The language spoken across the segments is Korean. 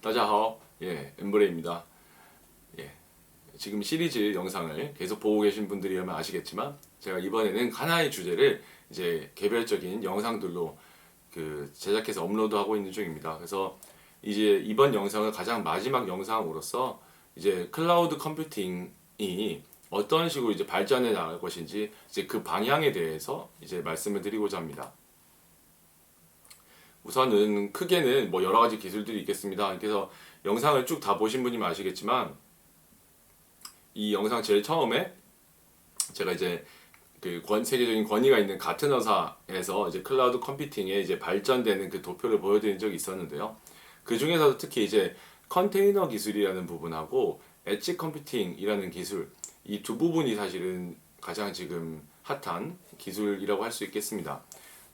大家好. 예, 엠브레입니다. 예, 지금 시리즈 영상을 계속 보고 계신 분들이라면 아시겠지만 제가 이번에는 하나의 주제를 이제 개별적인 영상들로 제작해서 업로드하고 있는 중입니다. 그래서 이제 이번 영상을 가장 마지막 영상으로서 이제 클라우드 컴퓨팅이 어떤 식으로 이제 발전해 나갈 것인지 이제 그 방향에 대해서 이제 말씀을 드리고자 합니다. 우선은 크게는 뭐 여러 가지 기술들이 있겠습니다. 그래서 영상을 쭉 다 보신 분이면 아시겠지만 이 영상 제일 처음에 제가 이제 세계적인 권위가 있는 가트너사에서 이제 클라우드 컴퓨팅에 이제 발전되는 그 도표를 보여드린 적이 있었는데요. 그 중에서도 특히 이제 컨테이너 기술이라는 부분하고 엣지 컴퓨팅이라는 기술, 이 두 부분이 사실은 가장 지금 핫한 기술이라고 할 수 있겠습니다.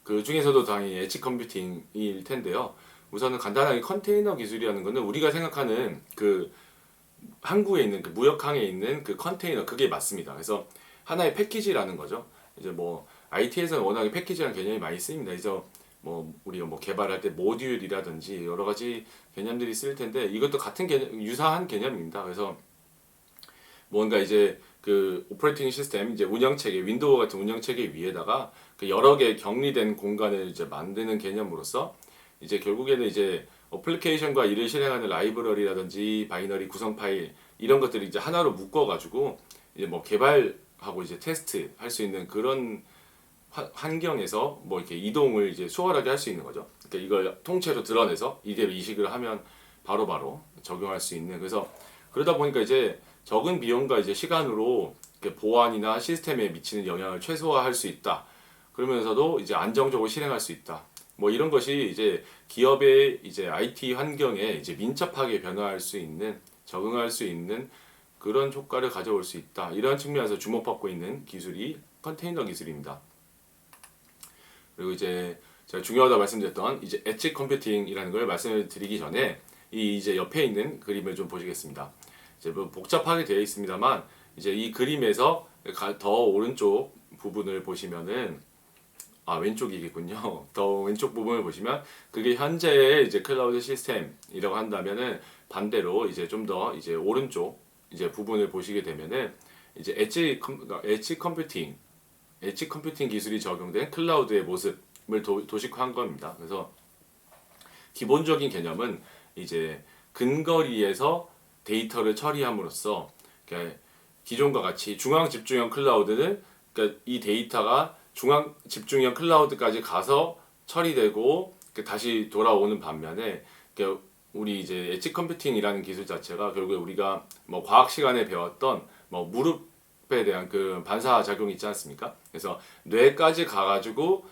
그 중에서도 당연히 엣지 컴퓨팅일 텐데요. 우선은 간단하게 컨테이너 기술이라는 것은 우리가 생각하는 그 항구에 있는 그 무역항에 있는 그 컨테이너, 그게 맞습니다. 그래서 하나의 패키지라는 거죠. 이제 뭐 IT에서는 워낙에 패키지라는 개념이 많이 쓰입니다. 그래서 뭐 우리가 뭐 개발할 때 모듈이라든지 여러 가지 개념들이 쓸 텐데 이것도 같은 개념, 유사한 개념입니다. 그래서 뭔가 이제 그 오퍼레이팅 시스템, 이제 운영체계, 윈도우 같은 운영체계 위에다가 그 여러 개 격리된 공간을 이제 만드는 개념으로서 이제 결국에는 이제 어플리케이션과 이를 실행하는 라이브러리라든지 바이너리 구성 파일 이런 것들을 이제 하나로 묶어가지고 이제 뭐 개발하고 이제 테스트 할 수 있는 그런 환경에서 뭐 이렇게 이동을 이제 수월하게 할 수 있는 거죠. 그러니까 이걸 통째로 드러내서 이대로 이식을 하면 바로바로 적용할 수 있는. 그래서 그러다 보니까 이제 적은 비용과 이제 시간으로 보안이나 시스템에 미치는 영향을 최소화할 수 있다. 그러면서도 이제 안정적으로 실행할 수 있다. 뭐 이런 것이 이제 기업의 이제 IT 환경에 이제 민첩하게 변화할 수 있는, 적응할 수 있는 그런 효과를 가져올 수 있다. 이런 측면에서 주목받고 있는 기술이 컨테이너 기술입니다. 그리고 이제 제가 중요하다 말씀드렸던 이제 엣지 컴퓨팅이라는 걸 말씀을 드리기 전에 이 이제 옆에 있는 그림을 좀 보시겠습니다. 이제 뭐 복잡하게 되어 있습니다만 이제 이 그림에서 더 오른쪽 부분을 보시면은 왼쪽이겠군요. 더 왼쪽 부분을 보시면 그게 현재의 이제 클라우드 시스템이라고 한다면은 반대로 이제 좀 더 이제 오른쪽 이제 부분을 보시게 되면은 이제 엣지 컴퓨팅 기술이 적용된 클라우드의 모습을 도식화한 겁니다. 그래서 기본적인 개념은 이제 근거리에서 데이터를 처리함으로써, 그러니까 기존과 같이 중앙 집중형 클라우드는 그러니까 이 데이터가 중앙 집중형 클라우드까지 가서 처리되고 다시 돌아오는 반면에 우리 이제 엣지 컴퓨팅이라는 기술 자체가 결국에 우리가 뭐 과학 시간에 배웠던 뭐 무릎에 대한 그 반사 작용이 있지 않습니까? 그래서 뇌까지 가가지고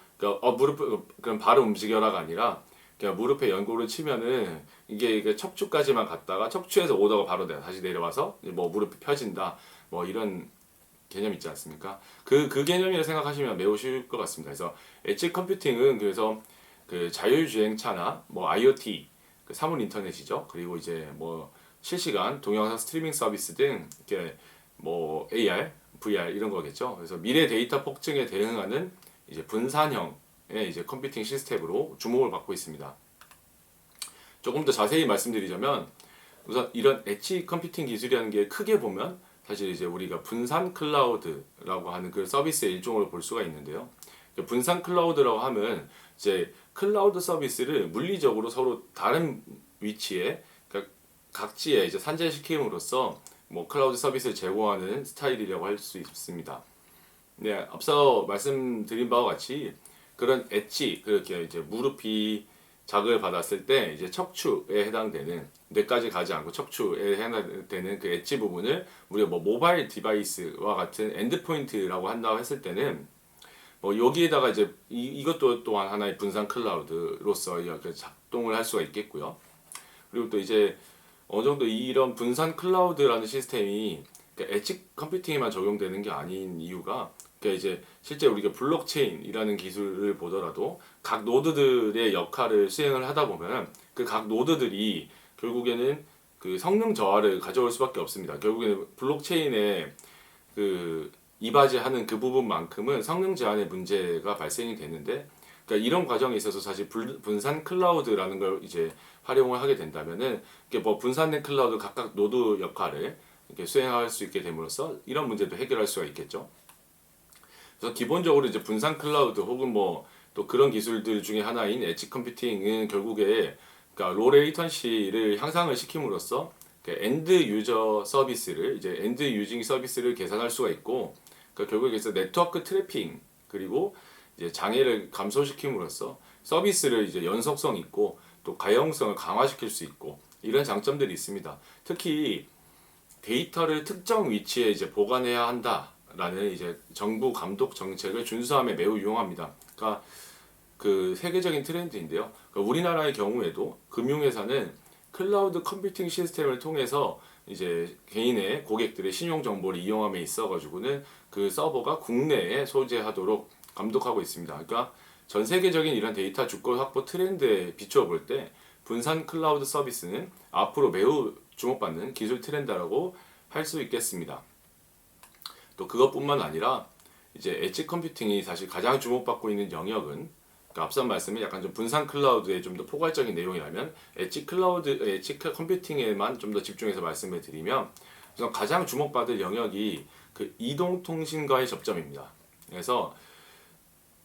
무릎 그럼 바로 움직여라가 아니라 그냥 무릎에 연고를 치면은 이게 척추까지만 갔다가 척추에서 오다가 바로 다시 내려와서 뭐 무릎이 펴진다, 뭐 이런 개념 있지 않습니까? 그 개념이라 생각하시면 매우 쉬울 것 같습니다. 그래서 엣지 컴퓨팅은 그래서 그 자율주행차나 뭐 IoT, 그 사물 인터넷이죠. 그리고 이제 뭐 실시간 동영상 스트리밍 서비스 등 이렇게 뭐 AR, VR 이런 거겠죠. 그래서 미래 데이터 폭증에 대응하는 이제 분산형의 이제 컴퓨팅 시스템으로 주목을 받고 있습니다. 조금 더 자세히 말씀드리자면 우선 이런 엣지 컴퓨팅 기술이라는 게 크게 보면 사실 이제 우리가 분산 클라우드라고 하는 그 서비스의 일종으로 볼 수가 있는데요. 분산 클라우드라고 하면 이제 클라우드 서비스를 물리적으로 서로 다른 위치에, 그러니까 각지에 이제 산재시킴으로써 뭐 클라우드 서비스를 제공하는 스타일이라고 할 수 있습니다. 네, 앞서 말씀드린 바와 같이 그런 엣지, 그렇게 이제 무릎이 자극을 받았을 때 이제 척추에 해당되는, 뇌까지 가지 않고 척추에 해당되는 그 엣지 부분을 우리가 뭐 모바일 디바이스와 같은 엔드포인트라고 한다고 했을 때는 뭐 여기에다가 이제 이것도 또한 하나의 분산 클라우드로서 작동을 할 수가 있겠고요. 그리고 또 이제 어느 정도 이런 분산 클라우드라는 시스템이 엣지 컴퓨팅에만 적용되는 게 아닌 이유가, 그러니까 이제 실제 우리가 블록체인이라는 기술을 보더라도 각 노드들의 역할을 수행을 하다 보면 그 각 노드들이 결국에는 그 성능 저하를 가져올 수밖에 없습니다. 결국에는 블록체인에 이바지하는 그 부분만큼은 성능 제한의 문제가 발생이 되는데 그러니까 이런 과정에 있어서 사실 분산 클라우드라는 걸 이제 활용을 하게 된다면은 이게 뭐 분산된 클라우드 각각 노드 역할을 이렇게 수행할 수 있게 됨으로써 이런 문제도 해결할 수가 있겠죠. 그래서 기본적으로 이제 분산 클라우드 혹은 뭐 또 그런 기술들 중에 하나인 엣지 컴퓨팅은 결국에 그러니까 로 레이턴시를 향상을 시킴으로써 엔드 유저 서비스를 이제 엔드 유징 서비스를 계산할 수가 있고 그러니까 결국에 그래서 네트워크 트래핑 그리고 이제 장애를 감소시킴으로써 서비스를 이제 연속성 있고 또 가용성을 강화시킬 수 있고 이런 장점들이 있습니다. 특히 데이터를 특정 위치에 이제 보관해야 한다라는 이제 정부 감독 정책을 준수함에 매우 유용합니다. 그러니까 그 세계적인 트렌드인데요. 그러니까 우리나라의 경우에도 금융회사는 클라우드 컴퓨팅 시스템을 통해서 이제 개인의 고객들의 신용 정보를 이용함에 있어 가지고는 그 서버가 국내에 소재하도록 감독하고 있습니다. 그러니까 전 세계적인 이런 데이터 주권 확보 트렌드에 비추어 볼 때 분산 클라우드 서비스는 앞으로 매우 주목받는 기술 트렌드라고 할 수 있겠습니다. 또 그것뿐만 아니라 이제 엣지 컴퓨팅이 사실 가장 주목받고 있는 영역은 그러니까 앞선 말씀은 약간 좀 분산 클라우드의 좀 더 포괄적인 내용이라면 엣지 컴퓨팅에만 좀 더 집중해서 말씀을 드리면 우선 가장 주목받을 영역이 그 이동통신과의 접점입니다. 그래서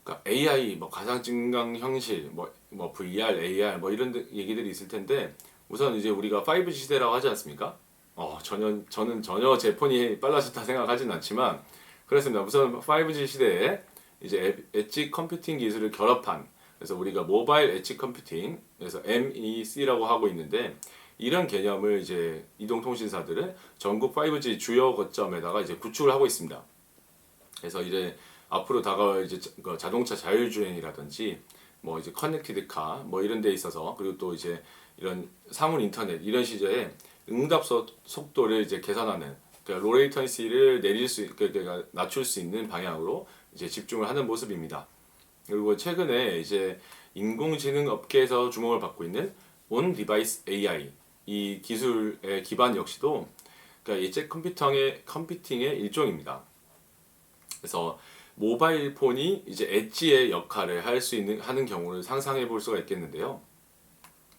그러니까 AI, 뭐 가상증강 현실, 뭐 VR, AR 뭐 이런 얘기들이 있을 텐데 우선 이제 우리가 5G 시대라고 하지 않습니까? 저는 전혀 제 폰이 빨라졌다 생각하진 않지만 그렇습니다. 우선 5G 시대에 이제 엣지 컴퓨팅 기술을 결합한 그래서 우리가 모바일 엣지 컴퓨팅 그래서 MEC라고 하고 있는데 이런 개념을 이제 이동통신사들은 전국 5G 주요 거점에다가 이제 구축을 하고 있습니다. 그래서 이제 앞으로 다가올 이제 자동차 자율주행이라든지 뭐 이제 커넥티드 카 뭐 이런 데 있어서 그리고 또 이제 이런 사물 인터넷 이런 시절에 응답 속도를 이제 개선하는 그러니까 로 레이턴시를 그러니까 낮출 수 있는 방향으로 이제 집중을 하는 모습입니다. 그리고 최근에 이제 인공지능 업계에서 주목을 받고 있는 온 디바이스 AI 이 기술의 기반 역시도 그러니까 엣지 컴퓨팅의 일종입니다. 그래서 모바일 폰이 이제 엣지의 역할을 하는 경우를 상상해 볼 수가 있겠는데요.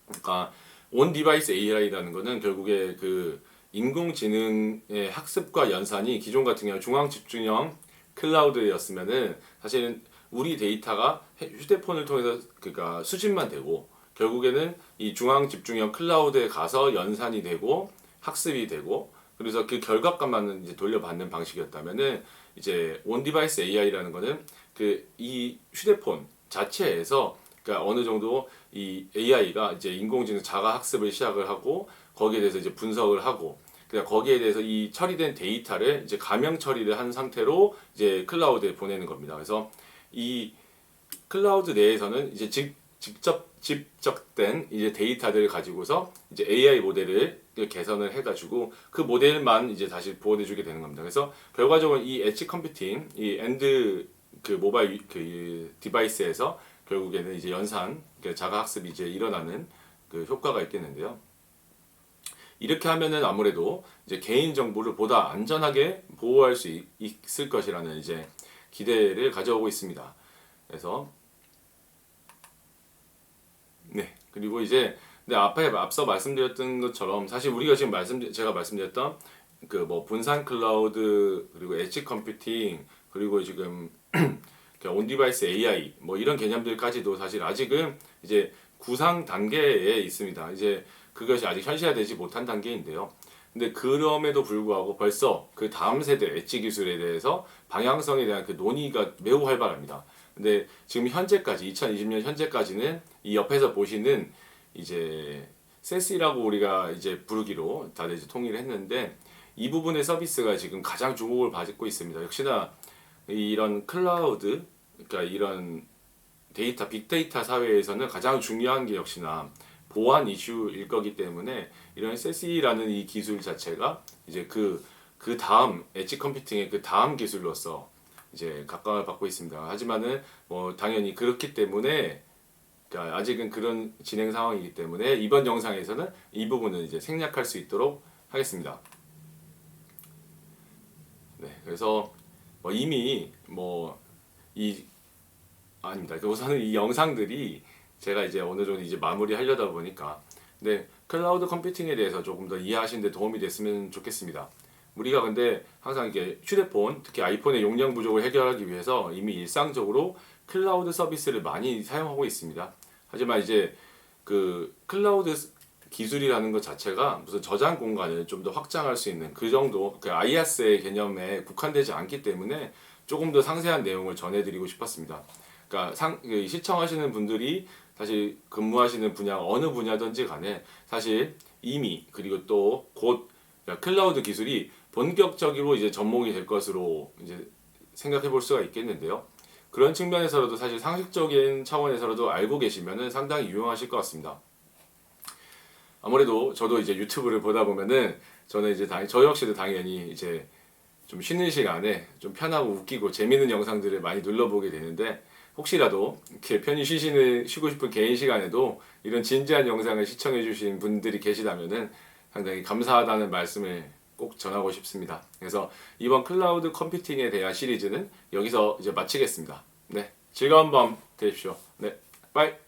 그러니까 온 디바이스 AI라는 거는 결국에 그 인공지능의 학습과 연산이 기존 같은 경우 중앙 집중형 클라우드였으면은 사실은 우리 데이터가 휴대폰을 통해서 그러니까 수집만 되고 결국에는 이 중앙 집중형 클라우드에 가서 연산이 되고 학습이 되고 그래서 그 결과값만 이제 돌려받는 방식이었다면은 이제 온 디바이스 AI라는 거는 그 이 휴대폰 자체에서 그러니까 어느 정도 이 AI가 이제 인공지능 자가 학습을 시작을 하고 거기에 대해서 이제 분석을 하고 그러니까 거기에 대해서 이 처리된 데이터를 이제 가명 처리를 한 상태로 이제 클라우드에 보내는 겁니다. 그래서 이 클라우드 내에서는 이제 직접 집적된 이제 데이터들을 가지고서 이제 AI 모델을 개선을 해가지고 그 모델만 이제 다시 보내주게 되는 겁니다. 그래서 결과적으로 이 엣지 컴퓨팅, 이 엔드 그 모바일 그 디바이스에서 결국에는 이제 연산, 그러니까 자가 학습이 이제 일어나는 그 효과가 있겠는데요. 이렇게 하면은 아무래도 이제 개인 정보를 보다 안전하게 보호할 수 있을 것이라는 이제 기대를 가져오고 있습니다. 그래서 네 그리고 이제 앞서 말씀드렸던 것처럼 사실 우리가 지금 제가 말씀드렸던 그 뭐 분산 클라우드 그리고 엣지 컴퓨팅 그리고 지금 온 디바이스 AI 뭐 이런 개념들까지도 사실 아직은 이제 구상 단계에 있습니다. 이제 그것이 아직 현실화되지 못한 단계인데요. 근데 그럼에도 불구하고 벌써 그 다음 세대 엣지 기술에 대해서 방향성에 대한 그 논의가 매우 활발합니다. 근데 지금 현재까지 2020년 현재까지는 이 옆에서 보시는 이제 세시라고 우리가 이제 부르기로 다들 이제 통일을 했는데 이 부분의 서비스가 지금 가장 주목을 받고 있습니다. 역시나 이런 클라우드 그러니까 이런 빅데이터 사회에서는 가장 중요한 게 역시나 보안 이슈일 거기 때문에 이런 세시라는 이 기술 자체가 이제 그 다음 엣지 컴퓨팅의 그 다음 기술로서 이제 각광을 받고 있습니다. 하지만은 뭐 당연히 그렇기 때문에 그러니까 아직은 그런 진행 상황이기 때문에 이번 영상에서는 이 부분은 이제 생략할 수 있도록 하겠습니다. 네, 그래서 뭐 이미 뭐 이 아닙니다. 우선은 이 영상들이 제가 이제 어느 정도 이제 마무리하려다 보니까 근데 클라우드 컴퓨팅에 대해서 조금 더 이해하시는 데 도움이 됐으면 좋겠습니다. 우리가 근데 항상 이게 휴대폰, 특히 아이폰의 용량 부족을 해결하기 위해서 이미 일상적으로 클라우드 서비스를 많이 사용하고 있습니다. 하지만 이제 그 클라우드 기술이라는 것 자체가 무슨 저장 공간을 좀 더 확장할 수 있는 그 정도 그 IaaS의 개념에 국한되지 않기 때문에 조금 더 상세한 내용을 전해드리고 싶었습니다. 그러니까 시청하시는 분들이 사실 근무하시는 분야 어느 분야든지 간에 사실 이미 그리고 또 곧 클라우드 기술이 본격적으로 이제 접목이 될 것으로 이제 생각해 볼 수가 있겠는데요. 그런 측면에서라도 사실 상식적인 차원에서라도 알고 계시면은 상당히 유용하실 것 같습니다. 아무래도 저도 이제 유튜브를 보다 보면은 저는 이제 저 역시도 당연히 이제 좀 쉬는 시간에 좀 편하고 웃기고 재밌는 영상들을 많이 눌러보게 되는데 혹시라도 이렇게 편히 쉬고 싶은 개인 시간에도 이런 진지한 영상을 시청해 주신 분들이 계시다면은 상당히 감사하다는 말씀을 꼭 전하고 싶습니다. 그래서 이번 클라우드 컴퓨팅에 대한 시리즈는 여기서 이제 마치겠습니다. 네, 즐거운 밤 되십시오. 네, 바이.